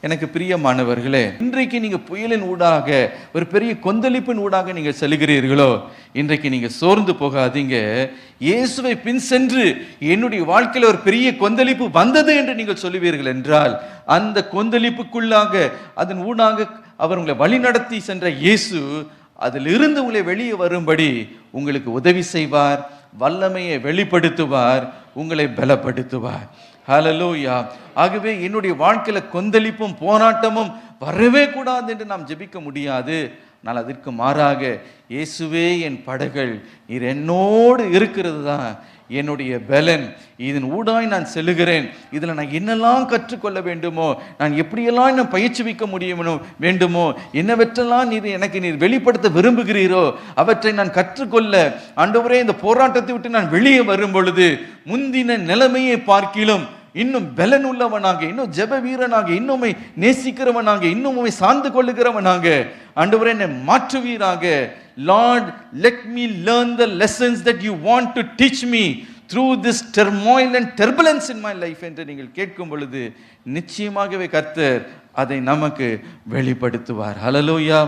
எனக்கு பிரியமானவர்களே, இன்றைக்கு நீங்க புயலின் ஊடாக ஒரு பெரிய கொந்தளிப்பின் ஊடாக நீங்க செல்கிறீர்களோ, இன்றைக்கு நீங்க சோர்ந்து போகாதீங்க. இயேசுவை பின் சென்று என்னுடைய வாழ்க்கையில் ஒரு பெரிய கொந்தளிப்பு வந்தது என்று நீங்கள் சொல்லுவீர்கள் என்றால், அந்த கொந்தளிப்புக்குள்ளாக அதன் ஊடாக அவர் உங்களை வழி நடத்தி சென்ற இயேசு அதிலிருந்து உங்களை வெளியே வரும்படி உங்களுக்கு உதவி செய்வார், வல்லமையை வெளிப்படுத்துவார், உங்களை பலப்படுத்துவார். ஹல்லேலூயா. ஆகவே என்னுடைய வாழ்க்கையில கொந்தளிப்பும் போராட்டமும் வரவே கூடாது என்று நாம் ஜெபிக்க முடியாது. ஆனால் அதற்கு மாறாக, இயேசுவே என் படைகள், நீர் என்னோடு இருக்கிறது தான் என்னுடைய பலன். இதன் ஊடாய் நான் செல்லுகிறேன். இதில் நான் என்னெல்லாம் கற்றுக்கொள்ள வேண்டுமோ, நான் எப்படியெல்லாம் நான் பயிற்சிவிக்க வேண்டுமோ, என்னவற்றெல்லாம் நீர் வெளிப்படுத்த விரும்புகிறீரோ அவற்றை நான் கற்றுக்கொள்ள, ஆண்டவரே, இந்த போராட்டத்தை விட்டு நான் வெளியே வரும் பொழுது முந்தின நிலைமையை பார்க்கிலும் இன்னும் பலன் உள்ளவனாக, இன்னும் ஜெப வீரனாக, இன்னும் நேசிக்கிறவனாக, இன்னும் சார்ந்து கொள்ளுகிறவனாக ஆண்டவரே என்னை மாற்றுவீராக. Lord, let me learn the lessons that you want to teach me through this turmoil and turbulence in my life என்று நீங்கள் கேட்கும் பொழுது நிச்சயமாகவே கர்த்தர் அதை நமக்கு வெளிப்படுத்துவார். ஹல்லேலூயா.